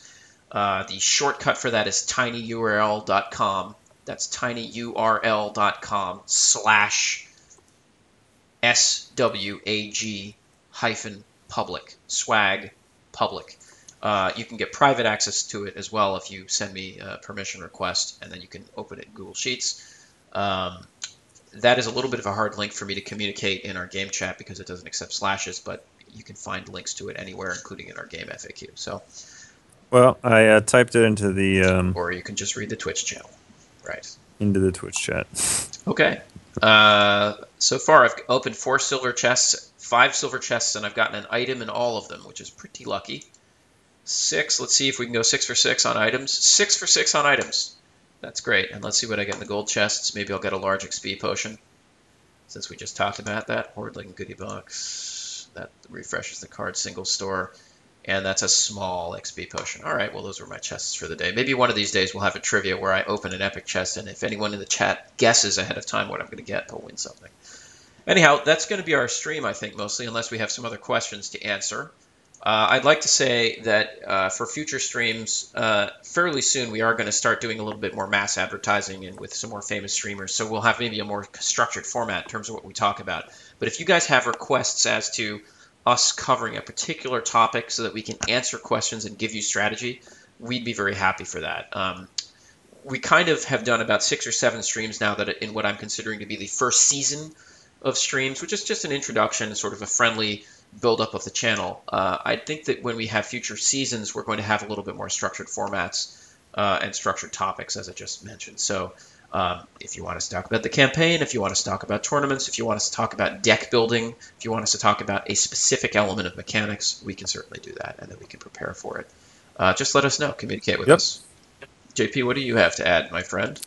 The shortcut for that is tinyurl.com. That's tinyurl.com/SWAG hyphen public. Swag public. You can get private access to it as well if you send me a permission request, and then you can open it in Google Sheets. That is a little bit of a hard link for me to communicate in our game chat because it doesn't accept slashes, but you can find links to it anywhere, including in our game FAQ. So, Well, I typed it into the or you can just read the Twitch channel. Right. Twitch chat. Okay. So far, I've opened 4 silver chests, 5 silver chests, and I've gotten an item in all of them, which is pretty lucky. 6. Let's see if we can go 6 for 6 on items. 6 for 6 on items. That's great. And let's see what I get in the gold chests. Maybe I'll get a large XP potion, since we just talked about that. Hordling goodie box. That refreshes the card single store. And that's a small XP potion. All right, well, those were my chests for the day. Maybe one of these days we'll have a trivia where I open an epic chest, and if anyone in the chat guesses ahead of time what I'm going to get, they'll win something. Anyhow, that's going to be our stream, I think, mostly, unless we have some other questions to answer. I'd like to say that for future streams, fairly soon we are going to start doing a little bit more mass advertising and with some more famous streamers. So we'll have maybe a more structured format in terms of what we talk about. But if you guys have requests as to us covering a particular topic so that we can answer questions and give you strategy, we'd be very happy for that. We kind of have done about 6 or 7 streams now that in what I'm considering to be the first season of streams, which is just an introduction, sort of a friendly build-up of the channel. I think that when we have future seasons, we're going to have a little bit more structured formats and structured topics, as I just mentioned. So if you want us to talk about the campaign, if you want us to talk about tournaments, if you want us to talk about deck building, if you want us to talk about a specific element of mechanics, we can certainly do that, and then we can prepare for it. Just let us know. Communicate with us. JP, what do you have to add, my friend?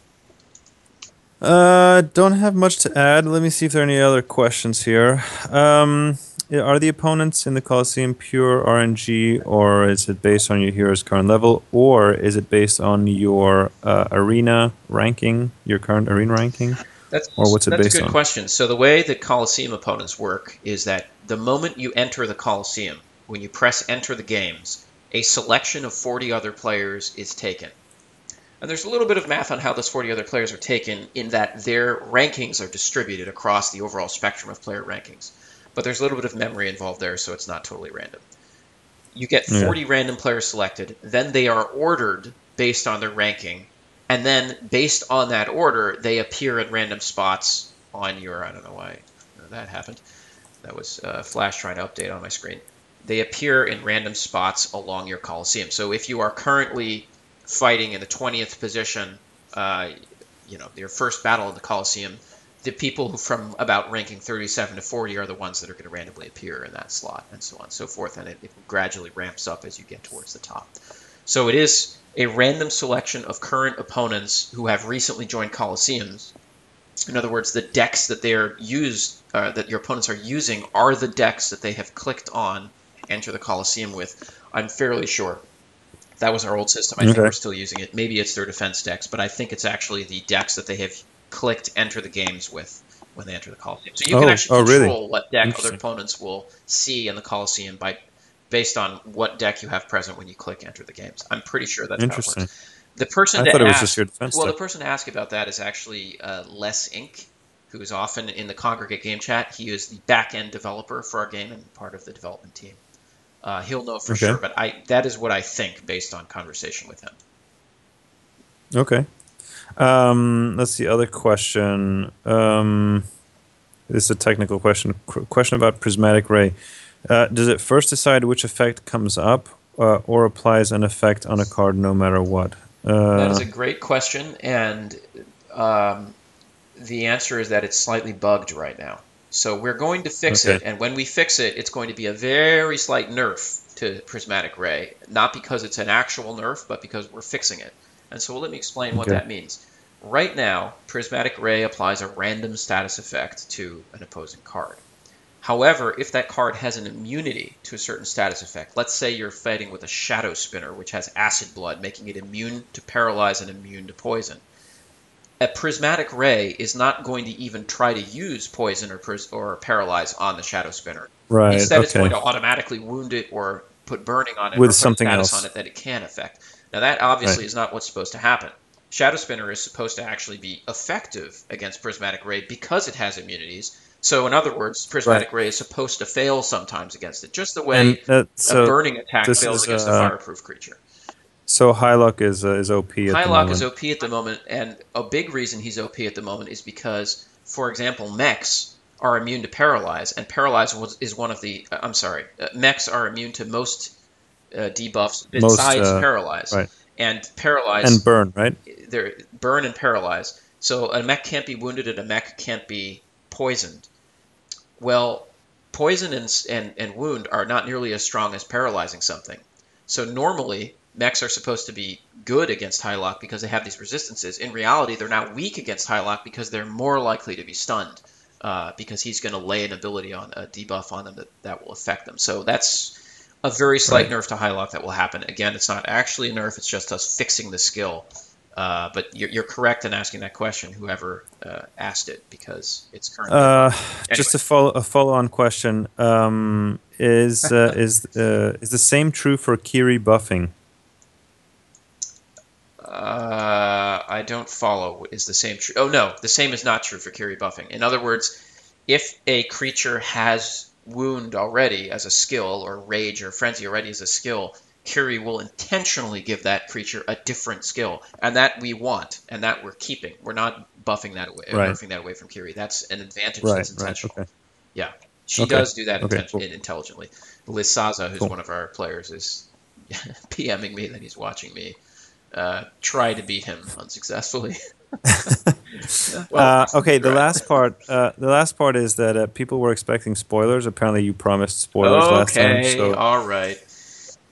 Don't have much to add. Let me see if there are any other questions here. Are the opponents in the Coliseum pure RNG, or is it based on your hero's current level, or is it based on your arena ranking, your current arena ranking? Or what's it based on? That's a good question. So the way that Coliseum opponents work is that the moment you enter the Coliseum, when you press enter the games, a selection of 40 other players is taken. And there's a little bit of math on how those 40 other players are taken in that their rankings are distributed across the overall spectrum of player rankings. But there's a little bit of memory involved there, so it's not totally random. You get 40 random players selected, then they are ordered based on their ranking, and then based on that order, they appear in random spots on your, I don't know why that happened. That was Flash trying to update on my screen. They appear in random spots along your Coliseum. So if you are currently fighting in the 20th position, your first battle in the Coliseum, the people who from about ranking 37 to 40 are the ones that are going to randomly appear in that slot, and so on and so forth, and it gradually ramps up as you get towards the top. So it is a random selection of current opponents who have recently joined Coliseums. In other words, the decks that that your opponents are using are the decks that they have clicked on enter the Coliseum with. I'm fairly sure. That was our old system. I think we're still using it. Maybe it's their defense decks, but I think it's actually the decks that they have clicked enter the games with when they enter the Coliseum. So you can actually control what deck other opponents will see in the Coliseum based on what deck you have present when you click enter the games. I'm pretty sure that's how it works. The person I to thought it was just ask, your defense well, the deck. person to ask about that is actually Less Inc., who is often in the Congregate game chat. He is the back end developer for our game and part of the development team. He'll know for Okay. sure, but that is what I think based on conversation with him. Okay. Let's see. Other question. This is a technical question. Question about prismatic ray. Does it first decide which effect comes up, or applies an effect on a card no matter what? That is a great question, and um, the answer is that it's slightly bugged right now. So we're going to fix Okay. it, and when we fix it, it's going to be a very slight nerf to Prismatic Ray, not because it's an actual nerf, but because we're fixing it. And so let me explain what Okay. that means. Right now, Prismatic Ray applies a random status effect to an opposing card. However, if that card has an immunity to a certain status effect, let's say you're fighting with a Shadow Spinner, which has Acid Blood, making it immune to paralyze and immune to poison. A prismatic ray is not going to even try to use poison or paralyze on the shadow spinner. Right. Instead, it's going Okay. to automatically wound it or put burning on it With or put a something status on else. it that it can affect. Now, that Right. obviously is not what's supposed to happen. Shadow Spinner is supposed to actually be effective against Prismatic Ray because it has immunities. So, in other words, Right. Prismatic Ray is supposed to fail sometimes against it, just the And way a so burning attack this fails is against a fireproof creature. so Hylock is OP at the Hylock is moment. OP at the moment, and a big reason he's OP at the moment is because, for example, mechs are immune to paralyze, and paralyze is one of the. I'm sorry, mechs are immune to most debuffs Most besides paralyze, right. and And paralyze, burn, right? they're burn and paralyze. So a mech can't be wounded, and a mech can't be poisoned. Well, poison and wound are not nearly as strong as paralyzing something. So normally, mechs are supposed to be good against Hylock because they have these resistances. In reality, they're not weak against Hylock because they're more likely to be stunned because he's going to lay an ability on a debuff on them that will affect them. So that's a very slight Right. nerf to Hylock that will happen. Again, it's not actually a nerf; it's just us fixing the skill. But you're correct in asking that question, whoever asked it, because it's currently a bug. Uh, Anyway. just a follow on question. Is the same true for Kiri buffing? I don't follow. Is the same true? Oh no, the same is not true for Curie buffing. In other words, if a creature has wound already as a skill, or rage or frenzy already as a skill, Curie will intentionally give that creature a different skill, and that we want, and that we're keeping. We're not buffing that away, Right. nerfing that away from Curie. That's an advantage Right. that's Right. intentional. Okay. Yeah, she Okay. does do that Okay. Cool. intelligently. Liz Saza, who's Cool. one of our players, is PMing me that he's watching me try to beat him unsuccessfully. Well, Okay. try. The last part is that people were expecting spoilers. Apparently, you promised spoilers last time. Okay, So, all right.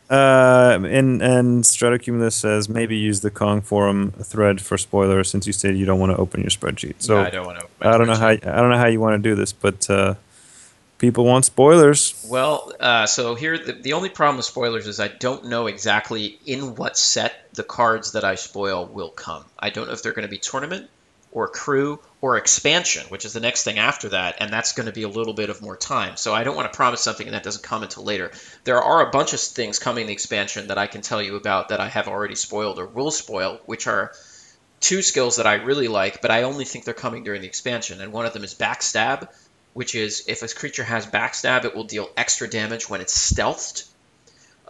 and Stratocumulus says maybe use the Kong forum thread for spoilers since you said you don't want to open your spreadsheet. Yeah, So I don't want to open my I don't know how spreadsheet. you want to do this, but people want spoilers. Well, so here the only problem with spoilers is I don't know exactly in what set the cards that I spoil will come. I don't know if they're going to be tournament or crew or expansion, which is the next thing after that, and that's going to be a little bit of more time. So I don't want to promise something and that doesn't come until later. There are a bunch of things coming in the expansion that I can tell you about that I have already spoiled or will spoil, which are two skills that I really like, but I only think they're coming during the expansion. And one of them is Backstab, which is if a creature has Backstab, it will deal extra damage when it's stealthed.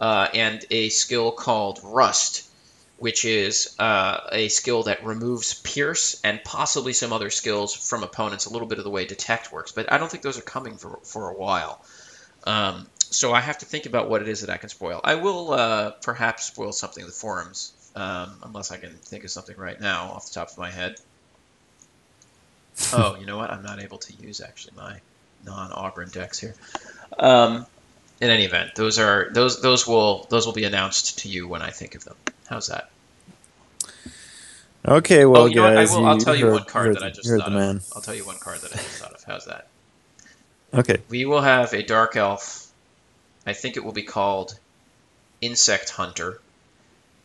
And a skill called Rust, which is a skill that removes Pierce and possibly some other skills from opponents, a little bit of the way Detect works. But I don't think those are coming for a while. So I have to think about what it is that I can spoil. I will perhaps spoil something in the forums, unless I can think of something right now off the top of my head. Oh, you know what? I'm not able to use actually my non-Auburn decks here. In any event, those will be announced to you when I think of them. How's that? Okay, Oh, well, you know what? guys, I'll tell you one you card that I you just heard the thought of. man. I'll tell you one card that I just thought of. How's that? Okay. We will have a Dark Elf. I think it will be called Insect Hunter.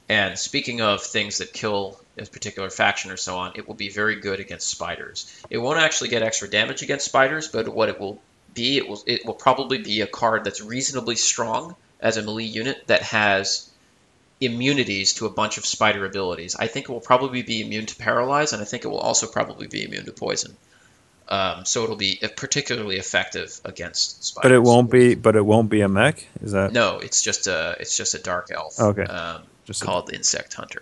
And speaking of things that kill a particular faction or so on, it will be very good against spiders. It won't actually get extra damage against spiders, but what it will be, it will probably be a card that's reasonably strong as a melee unit that has immunities to a bunch of spider abilities. I think it will probably be immune to paralyze, and I think it will also probably be immune to poison. So it'll be particularly effective against But it spiders. won't be. But it won't be a mech. Is that No, it's just a dark elf okay? Just a, called the Insect Hunter.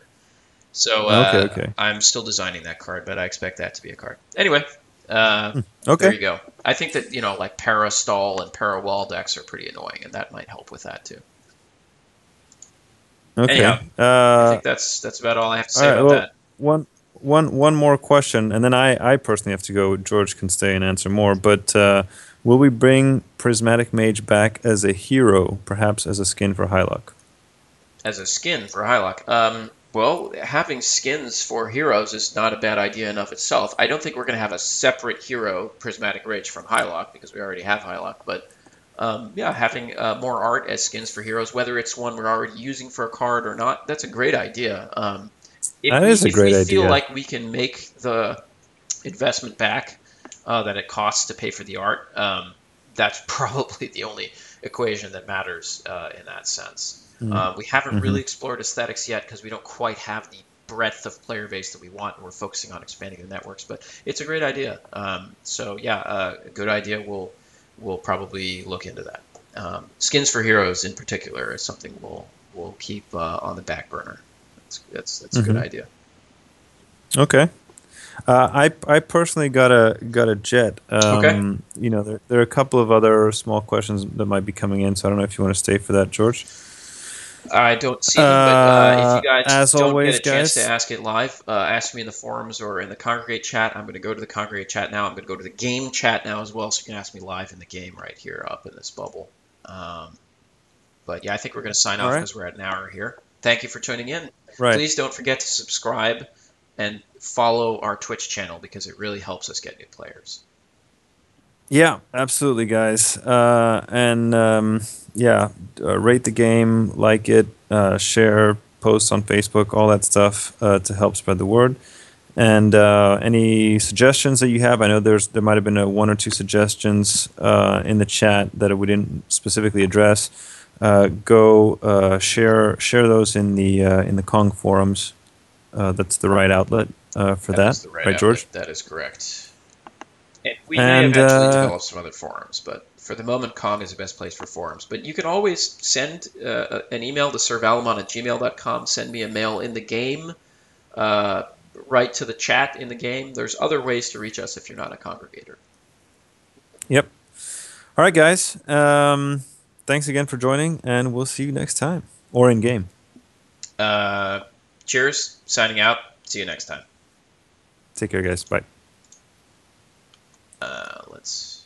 So okay. Okay. I'm still designing that card, but I expect that to be a card. Anyway, there Okay. you go. I think that like para stall and para wall decks are pretty annoying, and that might help with that too. Okay. Anyhow, I think that's about all I have to All say right. about Well, that. one more question, and then I personally have to go. George can stay and answer more. But will we bring Prismatic Mage back as a hero, perhaps as a skin for Hylock? As a skin for Hylock, well, having skins for heroes is not a bad idea enough itself. I don't think we're going to have a separate hero, Prismatic Rage, from Hylock because we already have Hylock. But yeah, having more art as skins for heroes, whether it's one we're already using for a card or not, that's a great idea. That is a If we great feel idea. like we can make the investment back that it costs to pay for the art, that's probably the only equation that matters in that sense. We haven't Mm-hmm. really explored aesthetics yet because we don't quite have the breadth of player base that we want, and we're focusing on expanding the networks. But it's a great idea. So yeah, a good idea. We'll probably look into that. Skins for heroes in particular is something we'll keep on the back burner. That's a good Mm-hmm. idea. Okay. I personally got a jet. Okay. There are a couple of other small questions that might be coming in, so I don't know if you want to stay for that, George. I don't see them, but if you guys As don't get always, a chance to guys. ask it live, ask me in the forums or in the Congregate chat. I'm going to go to the Congregate chat now. I'm going to go to the game chat now as well, so you can ask me live in the game right here up in this bubble. But yeah, I think we're going to sign All off right. because we're at an hour here. Thank you for tuning in. Right. Please don't forget to subscribe and follow our Twitch channel because it really helps us get new players. Yeah, absolutely, guys. And yeah, rate the game, like it, share, post on Facebook, all that stuff to help spread the word. And any suggestions that you have, I know there might have been one or two suggestions in the chat that we didn't specifically address. Go share those in the Kong forums. That's the right outlet for That that, is the right right, outlet. George? That is correct. And we may And eventually develop some other forums, but for the moment, Kong is the best place for forums. But you can always send an email to sirvalamon@gmail.com, send me a mail in the game, write to the chat in the game. There's other ways to reach us if you're not a congregator. yep. All right, guys. Thanks again for joining, and we'll see you next time or in game. Cheers, signing out. See you next time. Take care, guys. Bye. Let's